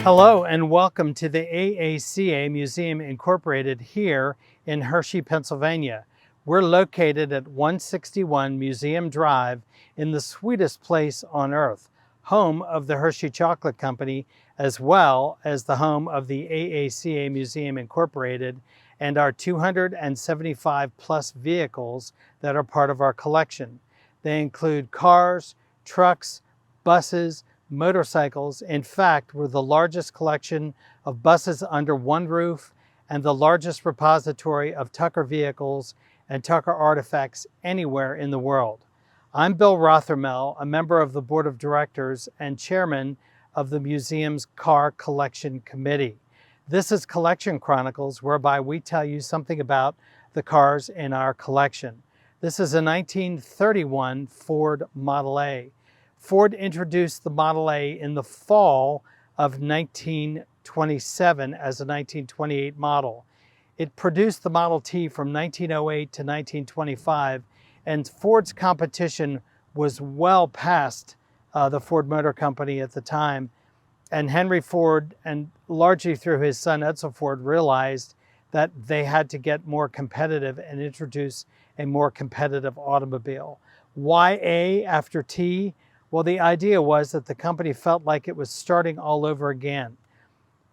Hello and welcome to the AACA Museum Incorporated here in Hershey, Pennsylvania. We're located at 161 Museum Drive in the sweetest place on earth, home of the Hershey Chocolate Company, as well as the home of the AACA Museum Incorporated and our 275 plus vehicles that are part of our collection. They include cars, trucks, buses, motorcycles. In fact, we're the largest collection of buses under one roof and the largest repository of Tucker vehicles and Tucker artifacts anywhere in the world. I'm Bill Rothermel, a member of the Board of Directors and Chairman of the museum's Car Collection Committee. This is Collection Chronicles, whereby we tell you something about the cars in our collection. This is a 1931 Ford Model A. Ford introduced the Model A in the fall of 1927 as a 1928 model. It produced the Model T from 1908 to 1925, and Ford's competition was well past the Ford Motor Company at the time. And Henry Ford, and largely through his son Edsel Ford, realized that they had to get more competitive and introduce a more competitive automobile. Why A after T? Well, the idea was that the company felt like it was starting all over again.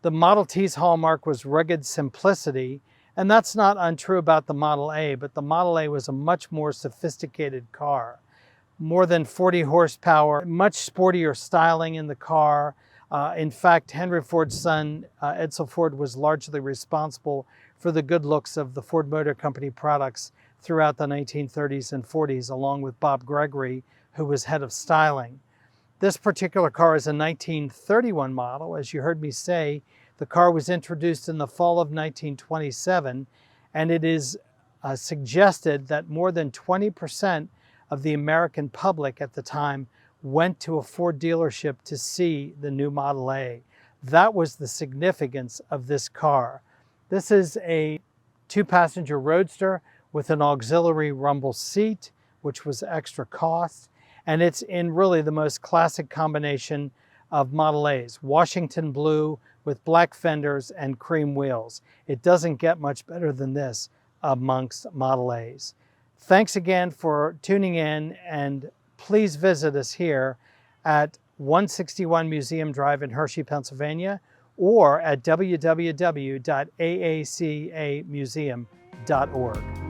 The Model T's hallmark was rugged simplicity, and that's not untrue about the Model A, but the Model A was a much more sophisticated car. More than 40 horsepower, much sportier styling in the car. In fact, Henry Ford's son, Edsel Ford, was largely responsible for the good looks of the Ford Motor Company products throughout the 1930s and 40s, along with Bob Gregory, who was head of styling. This particular car is a 1931 model. As you heard me say, the car was introduced in the fall of 1927, and it is suggested that more than 20% of the American public at the time went to a Ford dealership to see the new Model A. That was the significance of this car. This is a two-passenger Roadster with an auxiliary rumble seat, which was extra cost. And it's in really the most classic combination of Model A's, Washington blue with black fenders and cream wheels. It doesn't get much better than this amongst Model A's. Thanks again for tuning in, and please visit us here at 161 Museum Drive in Hershey, Pennsylvania, or at www.aacamuseum.org.